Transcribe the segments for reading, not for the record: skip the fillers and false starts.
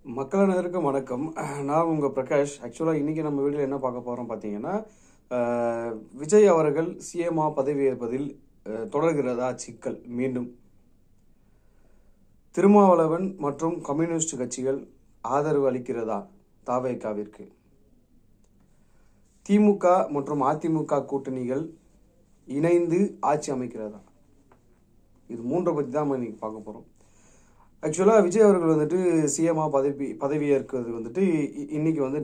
மக்கள் அனைவருக்கும் வணக்கம். நான் உங்கள் பிரகாஷ். ஆக்சுவலாக இன்றைக்கி நம்ம வீடியோவில் என்ன பார்க்க போகிறோம் பார்த்தீங்கன்னா, விஜய் அவர்கள் சிஎம்ஆ பதவியேற்பதில் தொடர்கிறதா சிக்கல் மீண்டும். திருமாவளவன் மற்றும் கம்யூனிஸ்ட் கட்சிகள் ஆதரவு அளிக்கிறதா தாவேகாவிற்கு? திமுக மற்றும் அதிமுக கூட்டணிகள் இணைந்து ஆட்சி அமைக்கிறதா? இது மூன்றை பற்றி தான் நம்ம இன்றைக்கி பார்க்க போகிறோம். ஆக்சுவலாக விஜய் அவர்கள் வந்துட்டு சிஎம்ஆ பதவியேற்கிறது வந்துட்டு இன்னைக்கு வந்து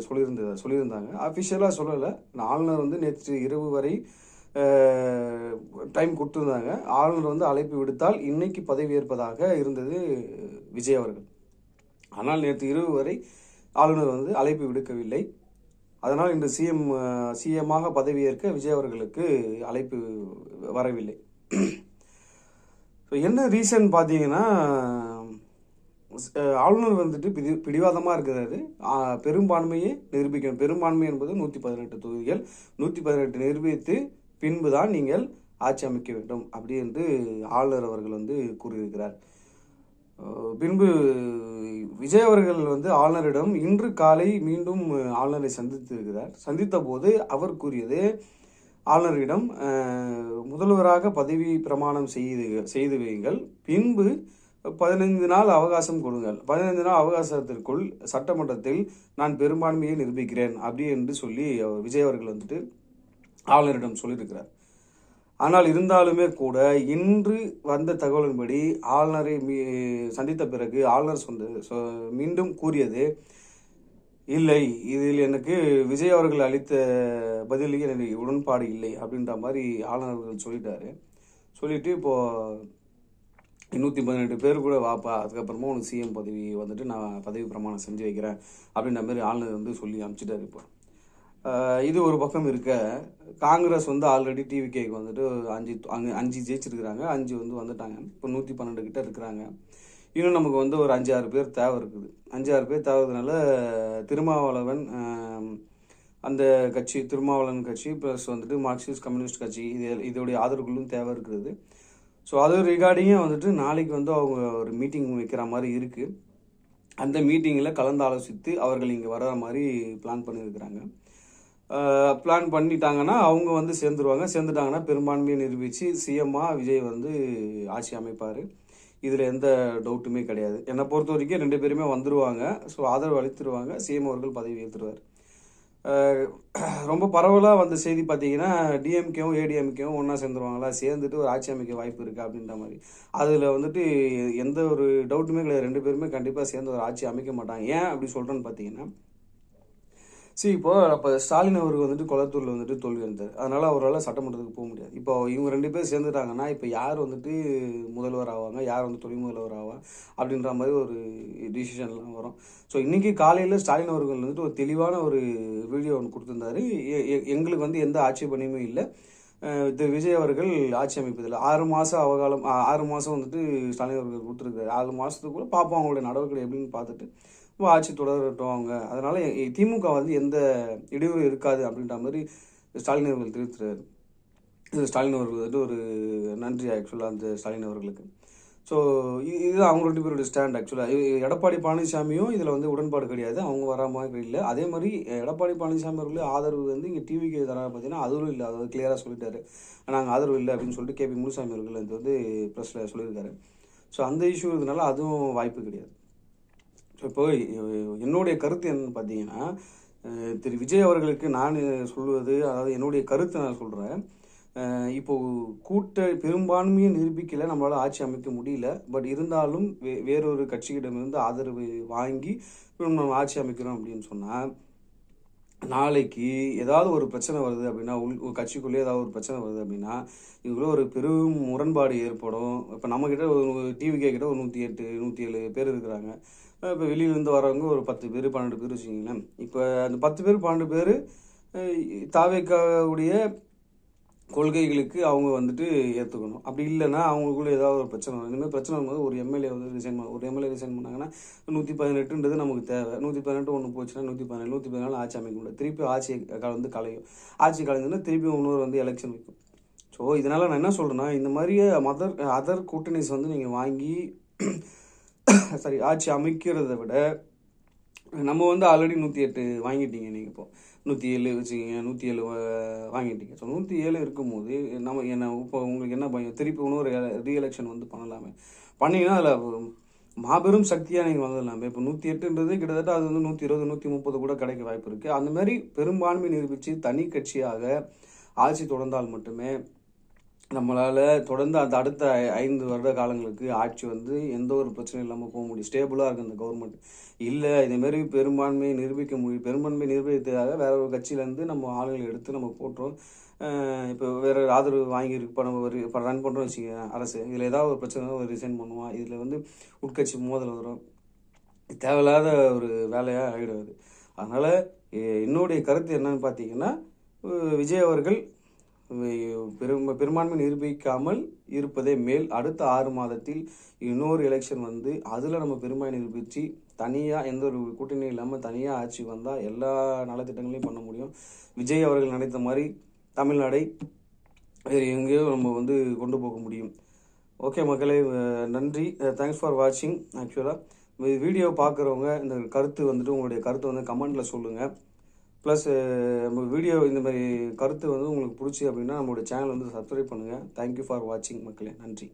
சொல்லியிருந்தாங்க. அஃபிஷியலாக சொல்லலை. ஆளுநர் வந்து நேற்று இரவு வரை டைம் கொடுத்துருந்தாங்க. ஆளுநர் வந்து அழைப்பு விடுத்தால் இன்னைக்கு பதவியேற்பதாக இருந்தது விஜய் அவர்கள். ஆனால் நேற்று இரவு வரை ஆளுநர் வந்து அழைப்பு விடுக்கவில்லை. அதனால் இன்று சிஎம்மாக பதவியேற்க விஜய் அவர்களுக்கு அழைப்பு வரவில்லை. ஸோ என்ன ரீசன் பார்த்தீங்கன்னா, ஆளுநர் வந்துட்டு பிடிவாதமாக இருக்கிறாரு. பெரும்பான்மையை நிரூபிக்கணும். பெரும்பான்மை என்பது 118 தொகுதிகள். 118 நிரூபித்து பின்பு தான் நீங்கள் ஆட்சி அமைக்க வேண்டும் அப்படி என்று ஆளுநர் அவர்கள் வந்து கூறியிருக்கிறார். பின்பு விஜய் அவர்கள் வந்து ஆளுநரிடம் இன்று காலை மீண்டும் ஆளுநரை சந்தித்திருக்கிறார். சந்தித்த போது அவர் கூறியது, ஆளுநரிடம் முதல்வராக பதவி பிரமாணம் செய்து வையுங்கள், பின்பு 15 நாள் அவகாசம் கொடுங்கள், 15 நாள் அவகாசத்திற்குள் சட்டமன்றத்தில் நான் பெரும்பான்மையை நிரூபிக்கிறேன் அப்படி என்று சொல்லி விஜய் அவர்கள் வந்துட்டு ஆளுநரிடம் சொல்லியிருக்கிறார். ஆனால் இருந்தாலுமே கூட இன்று வந்த தகவலின்படி ஆளுநரை சந்தித்த பிறகு ஆளுநர் மீண்டும் கூறியது, இல்லை, இதில் எனக்கு விஜய் அவர்கள் அளித்த பதிலுக்கு எனக்கு உடன்பாடு இல்லை அப்படின்ற மாதிரி ஆளுநர்கள் சொல்லிட்டாரு. சொல்லிட்டு இப்போது 118 பேர் கூட வாப்பா, அதுக்கப்புறமா உனக்கு சிஎம் பதவி வந்துட்டு நான் பதவி பிரமாணம் செஞ்சு வைக்கிறேன் அப்படின்ற மாதிரி ஆளுநர் வந்து சொல்லி அனுப்பிச்சிட்டாரு. இப்போ இது ஒரு பக்கம் இருக்க, காங்கிரஸ் வந்து ஆல்ரெடி டிவிகேக்கு வந்துட்டு 5 ஜெயிச்சிருக்கிறாங்க. 5 வந்து வந்துட்டாங்க. இப்போ 112 கிட்ட இருக்கிறாங்க. இன்னும் நமக்கு வந்து ஒரு 5-6 பேர் தேவை இருக்குது. 5-6 பேர் தேவைனால திருமாவளவன் அந்த கட்சி, திருமாவளவன் கட்சி ப்ளஸ் வந்துட்டு மார்க்சிஸ்ட் கம்யூனிஸ்ட் கட்சி இதோடைய ஆதரவுகளும் தேவை இருக்கிறது. ஸோ அது ரிகார்டிங்காக வந்துட்டு நாளைக்கு வந்து அவங்க ஒரு மீட்டிங் வைக்கிற மாதிரி இருக்குது. அந்த மீட்டிங்கில் கலந்து ஆலோசித்து அவர்கள் இங்கே வர மாதிரி பிளான் பண்ணியிருக்கிறாங்க. பிளான் பண்ணிட்டாங்கன்னா அவங்க வந்து சேர்ந்துட்டாங்கன்னா பெரும்பான்மையை நிரூபித்து சிஎம்மாக விஜய் வந்து ஆட்சி அமைப்பார். இதில் எந்த டவுட்டுமே கிடையாது. என்னை பொறுத்த வரைக்கும் 2 பேருமே வந்துடுவாங்க. ஸோ ஆதரவு அளித்துருவாங்க. சிஎம் அவர்கள் பதவி ஏற்றுருவார். ரொம்ப பரவலாக வந்த செய்தி பார்த்தீங்கன்னா, டிஎம்கேவும் ஏடிஎம்கேவும் ஒன்றா சேர்ந்துருவாங்களா, சேர்ந்துட்டு ஒரு ஆட்சி அமைக்க வாய்ப்பு இருக்குது அப்படின்ற மாதிரி. அதில் வந்துட்டு எந்த ஒரு டவுட்டுமே கிடையாது. 2 பேருமே கண்டிப்பாக சேர்ந்து ஒரு ஆட்சி அமைக்க மாட்டாங்க. ஏன் அப்படி சொல்கிறேன்னு பார்த்தீங்கன்னா, இப்போ ஸ்டாலின் அவருக்கு வந்துட்டு கொளத்தூரில் வந்துட்டு தோல்வி வந்தார். அதனால் அவரால் சட்டமன்றத்துக்கு போக முடியாது. இப்போ இவங்க 2 பேர் சேர்ந்துட்டாங்கன்னா இப்போ யார் வந்துட்டு முதல்வர் ஆவாங்க, யார் வந்து துணை முதல்வர் ஆவாங்க அப்படின்ற மாதிரி ஒரு டிசிஷன்லாம் வரும். ஸோ இன்றைக்கி காலையில் ஸ்டாலின் அவர்கள் வந்துட்டு ஒரு தெளிவான ஒரு வீடியோ ஒன்று கொடுத்துருந்தாரு. எங்களுக்கு வந்து எந்த ஆட்சேபனையுமே இல்லை, விஜய் அவர்கள் ஆட்சி அமைப்பதில்லை. 6 மாதம் அவகாலம், 6 மாதம் வந்துட்டு ஸ்டாலின் அவர்கள் கொடுத்துருக்காரு. 6 மாதத்துக்குள்ளே பார்ப்போம் அவங்களுடைய நடவடிக்கை எப்படின்னு பார்த்துட்டு ஆட்சி தொடரட்டும் அவங்க. அதனால் திமுக வந்து எந்த இடையூறு இருக்காது அப்படின்ற மாதிரி ஸ்டாலின் அவர்கள் தெரிவித்துறாரு. இது ஸ்டாலின் அவர்கள் வந்துட்டு ஒரு நன்றி ஆக்சுவலாக அந்த ஸ்டாலின் அவர்களுக்கு. ஸோ இது அவங்க 2 பேருடைய ஸ்டாண்ட். ஆக்சுவலாக எடப்பாடி பழனிசாமியும் இதில் வந்து உடன்பாடு கிடையாது, அவங்க வர மாதிரி இல்லை. அதே மாதிரி எடப்பாடி பழனிசாமி அவர்களே ஆதரவு வந்து இங்கே டிவிக்கு தர பார்த்தீங்கன்னா அதுவும் இல்லை. அதாவது கிளியராக சொல்லிட்டாரு, நாங்கள் ஆதரவு இல்லை அப்படின்னு சொல்லிட்டு கேபி முனுசாமி அவர்கள் இது வந்து ப்ரெஸ்ஸில் சொல்லியிருக்காரு. ஸோ அந்த இஷ்யூ இதனால அதுவும் வாய்ப்பு கிடையாது. ஸோ இப்போ என்னுடைய கருத்து என்னன்னு பார்த்தீங்கன்னா, திரு விஜய் அவர்களுக்கு நான் சொல்வது, அதாவது என்னுடைய கருத்தை நான் சொல்கிறேன். இப்போது பெரும்பான்மையை நிரூபிக்கலை, நம்மளால் ஆட்சி அமைக்க முடியல. பட் இருந்தாலும் வேறொரு கட்சியிடமிருந்து ஆதரவு வாங்கி நம்ம ஆட்சி அமைக்கிறோம் அப்படின்னு சொன்னால், நாளைக்கு ஏதாவது ஒரு பிரச்சனை வருது அப்படின்னா, கட்சிக்குள்ளேயே ஏதாவது ஒரு பிரச்சனை வருது அப்படின்னா, இதுக்குள்ளே ஒரு பெரும் முரண்பாடு ஏற்படும். இப்போ நம்மக்கிட்ட ஒரு டிவிகே கிட்ட ஒரு 108 107 பேர் இருக்கிறாங்க. இப்போ வெளியிலேருந்து வரவங்க ஒரு 10 பேர் 12 பேர் வச்சுக்கிங்களேன். இப்போ அந்த 10 பேர் 12 பேர் தாவேக்காவுடைய கொள்கைகளுக்கு அவங்க வந்துட்டு ஏற்றுக்கணும். அப்படி இல்லைன்னா அவங்களுக்குள்ள ஏதாவது ஒரு பிரச்சனை வரும். இனிமேல் பிரச்சனை வரும்போது ஒரு எம்எல்ஏ வந்து ஒரு எம்எல்ஏ ரிசைன் பண்ணாங்கன்னா 118ன்றது நமக்கு தேவை. 118 ஒன்று போச்சுன்னா 117 114 ஆட்சி அமைக்க முடியாது. திருப்பி ஆட்சி வந்து கலையும். ஆட்சி கலைஞ்சுன்னா திருப்பி இன்னொரு வந்து எலெக்ஷன் வைக்கும். ஸோ இதனால் நான் என்ன சொல்கிறேன்னா, இந்த மாதிரி அதர் கூட்டணிஸ் வந்து நீங்கள் வாங்கி சரி ஆட்சி அமைக்கிறத விட நம்ம வந்து ஆல்ரெடி 108 வாங்கிட்டீங்க நீங்கள். இப்போ 107 வச்சுக்கிங்க, 107 வாங்கிட்டீங்க. ஸோ 107 இருக்கும்போது என்ன இப்போ உங்களுக்கு என்ன பயம், திருப்பி இன்னொரு ரீஎலெக்ஷன் வந்து பண்ணலாமே. பண்ணிங்கன்னா அதில் மாபெரும் சக்தியாக நீங்கள் வந்துடலாமே. இப்போ 108ன்றது கிட்டத்தட்ட அது வந்து 120 130 கூட கிடைக்க வாய்ப்பு இருக்குது. அந்த மாதிரி பெரும்பான்மை நிரூபித்து தனி கட்சியாக ஆட்சி தொடர்ந்தால் மட்டுமே நம்மளால் தொடர்ந்து அந்த அடுத்த 5 வருட காலங்களுக்கு ஆட்சி வந்து எந்த ஒரு பிரச்சனையும் இல்லாமல் போக முடியும். ஸ்டேபிளாக இருக்குது இந்த கவர்மெண்ட். இல்லை இதேமாரி பெரும்பான்மையை நிரூபிக்க முடியும். பெரும்பான்மை நிரூபித்ததாக வேற ஒரு கட்சியிலேருந்து நம்ம ஆளுங்களை எடுத்து நம்ம போட்டுறோம். இப்போ வேறு ஆதரவு வாங்கியிருக்கு. இப்போ ரன் பண்ணுறோம் வச்சுக்கோங்க அரசு. இதில் ஏதாவது ஒரு பிரச்சனை ஒரு ரிசைன் பண்ணுவான். இதில் வந்து உட்கட்சி மோதல் வரும். தேவையில்லாத ஒரு வேலையாக ஆகிடுவது. அதனால் என்னுடைய கருத்து என்னன்னு பார்த்தீங்கன்னா, விஜய் அவர்கள் பெரும்பான்மை நிரூபிக்காமல் இருப்பதே மேல். அடுத்த 6 மாதத்தில் இன்னொரு எலெக்ஷன் வந்து அதில் நம்ம பெரும்பான்மை நிரூபித்து தனியாக எந்த ஒரு கூட்டணியும் இல்லாமல் தனியாக ஆட்சி வந்தால் எல்லா நலத்திட்டங்களையும் பண்ண முடியும். விஜய் அவர்கள் நினைத்த மாதிரி தமிழ்நாடை வேறு எங்கேயோ நம்ம வந்து கொண்டு போக முடியும். ஓகே மக்களே, நன்றி. தேங்க்ஸ் ஃபார் வாட்சிங். ஆக்சுவலாக வீடியோ பார்க்குறவங்க இந்த கருத்து வந்துட்டு உங்களுடைய கருத்தை வந்து கமெண்ட்டில் சொல்லுங்கள். ப்ளஸ் நம்ம வீடியோ இந்த மாதிரி கருத்து வந்து உங்களுக்கு பிடிச்சி அப்படின்னா நம்மளுடைய சேனல் வந்து சப்ஸ்கிரைப் பண்ணுங்கள். தேங்க்யூ ஃபார் வாட்சிங் மக்களே. நன்றி.